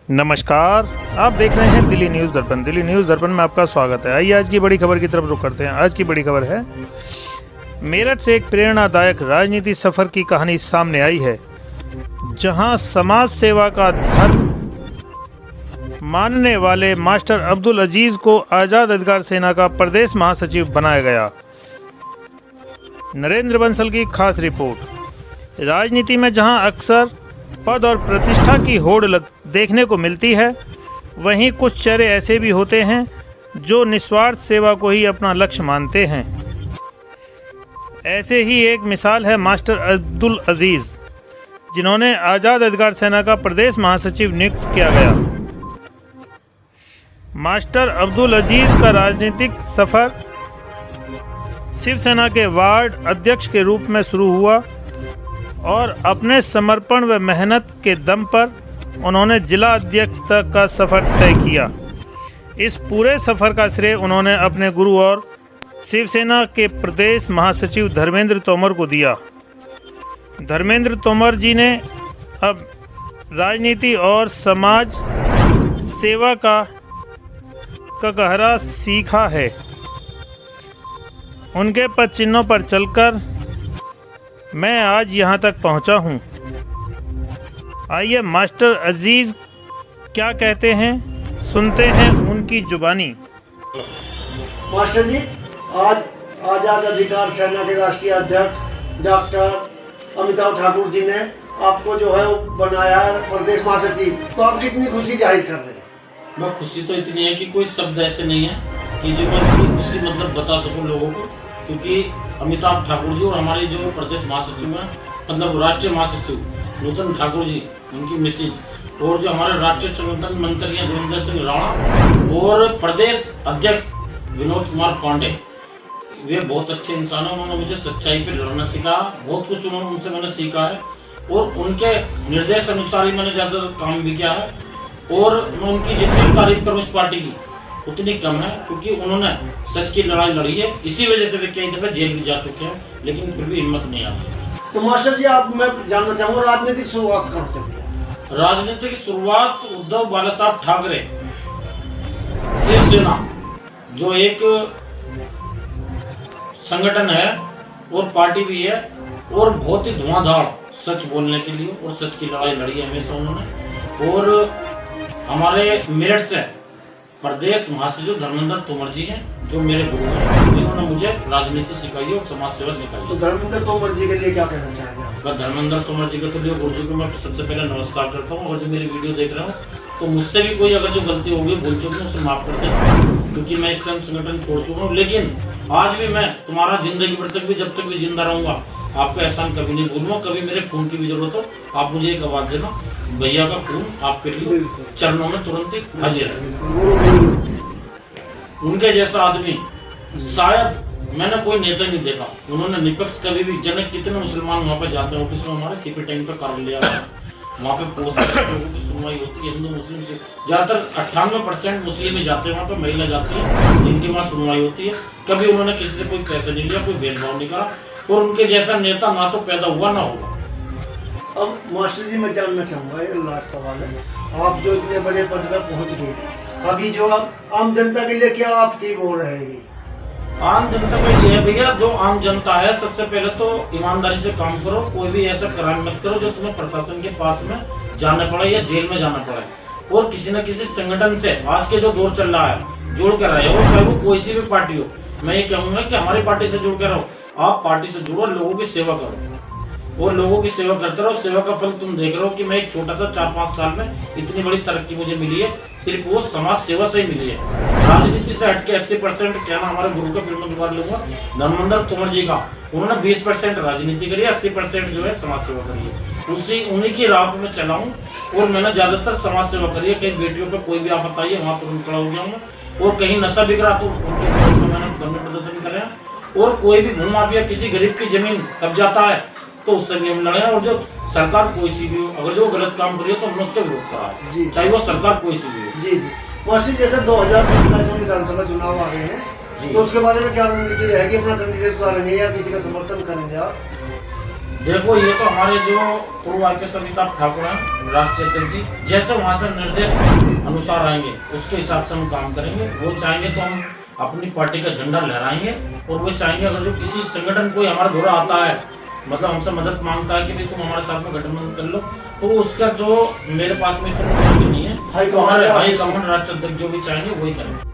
नमस्कार, आप देख रहे हैं दिल्ली न्यूज़ दर्पण। दिल्ली न्यूज़ दर्पण में आपका स्वागत है। आइए आज की बड़ी खबर की तरफ रुख करते हैं। आज की बड़ी खबर है, मेरठ से एक प्रेरणादायक राजनीति सफर की कहानी सामने आई है, जहां समाज सेवा का धर्म मानने वाले मास्टर अब्दुल अजीज को आज़ाद अधिकार सेना का प्रदेश महासचिव बनाया गया। नरेंद्र बंसल की खास रिपोर्ट। राजनीति में जहां अक्सर पद और प्रतिष्ठा की होड़ देखने को मिलती है, वहीं कुछ चेहरे ऐसे भी होते हैं जो निस्वार्थ सेवा को ही अपना लक्ष्य मानते हैं। ऐसे ही एक मिसाल है मास्टर अब्दुल अजीज, जिन्होंने आज़ाद अधिकार सेना का प्रदेश महासचिव नियुक्त किया गया। मास्टर अब्दुल अजीज का राजनीतिक सफर शिवसेना के वार्ड अध्यक्ष के रूप में शुरू हुआ और अपने समर्पण व मेहनत के दम पर उन्होंने जिला अध्यक्ष तक का सफ़र तय किया। इस पूरे सफ़र का श्रेय उन्होंने अपने गुरु और शिवसेना के प्रदेश महासचिव धर्मेंद्र तोमर को दिया। धर्मेंद्र तोमर जी ने अब राजनीति और समाज सेवा का गहरा सीखा है। उनके पद चिन्हों पर चलकर मैं आज यहाँ तक पहुँचा हूँ। आइए मास्टर अजीज क्या कहते हैं, सुनते हैं उनकी जुबानी। मास्टर जी, आज आज़ाद अधिकार सेना के राष्ट्रीय अध्यक्ष डॉक्टर अमिताभ ठाकुर जी ने आपको जो है वो बनाया है प्रदेश महासचिव, तो आप कितनी खुशी जाहिर कर रहे हैं? मैं खुशी तो इतनी है कि कोई शब्द ऐसे नहीं है कि जो मैं इतनी खुशी मतलब बता सकूं लोगों को, क्योंकि अमिताभ ठाकुर जी और हमारे जो प्रदेश महासचिव हैं, मतलब राष्ट्रीय महासचिव नूतन ठाकुर जी, उनकी मिसेज, और जो हमारे राष्ट्रीय संगठन मंत्री हैं देवेंद्र सिंह राणा और प्रदेश अध्यक्ष विनोद कुमार पांडे, वे बहुत अच्छे इंसान हैं। उन्होंने मुझे सच्चाई पे लड़ना सिखाया, बहुत कुछ उन्होंने उनसे मैंने सीखा है और उनके निर्देश अनुसार ही मैंने ज़्यादा काम भी किया है। और मैं उनकी जितनी तारीफ करूँ इस पार्टी की उतनी कम है, क्योंकि उन्होंने सच की लड़ाई लड़ी है। इसी वजह से वे कई दफे जेल भी जा चुके हैं, लेकिन फिर भी हिम्मत नहीं आती। तो मास्टर जी, आप मैं जानना चाहूँगा राजनीतिक शुरुआत कहाँ से हुई? राजनीतिक शुरुआत उद्धव बाला साहब ठाकरे शिवसेना जो एक संगठन है और पार्टी भी है, और बहुत ही धुआंधार सच बोलने के लिए और सच की लड़ाई लड़ी है हमेशा उन्होंने। और हमारे मेरठ से प्रदेश महासचिव धर्मेंद्र तोमर जी हैं, जो मेरे गुरु हैं, जिन्होंने मुझे राजनीति सिखाई है और समाज सेवा सिखाई है। तो धर्मेंद्र तोमर जी के लिए क्या कहना चाहेंगे? धर्मेंद्र तोमर जी के लिए गुरु जी को मैं सबसे पहले नमस्कार करता हूँ। और जो मेरी वीडियो देख रहे हो, तो मुझसे भी कोई अगर जो गलती होगी, भूल चुकी हूँ, उसे माफ कर दें, क्योंकि मैं इस टाइम संगठन छोड़ चुका हूँ। लेकिन आज भी मैं तुम्हारा जिंदगी भर तक भी, जब तक भी जिंदा रहूंगा, आपका एहसान कभी नहीं भूलूंगा। कभी मेरे खून की भी जरूरत हो, आप मुझे एक आवाज देना, भैया का खून आपके लिए चरणों में तुरंत ही हाजिर है। उनके जैसा आदमी शायद मैंने कोई नेता नहीं देखा। उन्होंने निष्पक्ष कभी भी, जनक कितने मुसलमान वहाँ पे जाते हैं, ऑफिस में हमारे चिपी टाइम पे कार्यालय वहाँ पे पोस्ट लोगों की सुनवाई होती है। हिंदू मुस्लिम से ज्यादातर 98% मुस्लिम ही जाते हैं वहाँ पे, महिला जाती है जिनकी वहाँ सुनवाई होती है। कभी उन्होंने किसी से कोई पैसे नहीं लिया, कोई भेदभाव नहीं करा, और उनके जैसा नेता ना तो पैदा हुआ ना होगा। अब मास्टर जी, मैं जानना चाहूँगा, ये लास्ट सवाल है, आप जो इतने बड़े पद पर पहुँच गए, अभी जो आम जनता के लिए क्या आपकी वो रहेगी? आम जनता का ये है भैया, जो आम जनता है, सबसे पहले तो ईमानदारी से काम करो। कोई भी ऐसा क्राइम मत करो जो तुम्हें प्रशासन के पास में जाना पड़े या जेल में जाना पड़े। और किसी न किसी संगठन से आज के जो दौर चल रहा है जुड़ कर रहे हो, चाहे वो कोई सी भी पार्टी हो। मैं ये कहूँगा कि हमारी पार्टी से जुड़ कर रहो, आप पार्टी से जुड़ो, लोगों की सेवा करो और लोगों की सेवा करते रहो। सेवा का फल तुम देख रहे हो कि मैं एक छोटा सा 4-5 साल में इतनी बड़ी तरक्की मुझे मिली है, सिर्फ वो समाज सेवा से ही मिली है। राजनीति से हटके 80% कहना हमारे गुरु का फिर मैं दोबारा लूंगा, धर्मेंद्र तोमर जी का। उन्होंने 20% राजनीति करी, 80% जो है समाज सेवा करी है। उन्हीं की राह पे मैं चला हूँ और मैंने ज्यादातर समाज सेवा करी है। कहीं बेटियों पे कोई भी आफत आई है, वहाँ तुरंत खड़ा हो गया हूँ, और कहीं नशा बिक रहा तो उनके विरोध में मैंने धरने प्रदर्शन करे हैं। और कोई भी भूमाफिया किसी गरीब की जमीन कब्जाता है तो उससे भी हम लड़े हैं। और जो सरकार कोई सी भी हो, अगर जो गलत काम करिए तो हमने उसका विरोध करा है, चाहे वो सरकार कोई सी भी हो। जी मास्टर, जैसे 2027 में विधानसभा चुनाव आ रहे हैं, तो उसके बारे में क्या रणनीति रहेगी? अपना कैंडिडेट उतारेंगे या किसी का समर्थन करेंगे आप? देखो ये तो हमारे जो पूर्व आईपीएस अमिताभ ठाकुर हैं राष्ट्रीय अध्यक्ष जी, जैसे वहाँ से निर्देश अनुसार आएंगे उसके हिसाब से हम काम करेंगे। वो चाहेंगे तो हम अपनी पार्टी का झंडा लहराएंगे, और वो चाहेंगे अगर जो किसी संगठन कोई हमारा धोरा आता है, मतलब हमसे मदद मांगता है कि भाई तुम हमारे साथ में गठबंधन कर लो, तो उसका जो मेरे पास में तो नहीं है, हमारे हाई कमांड राष्ट्रीय अध्यक्ष जो भी चाहेंगे वही करेंगे।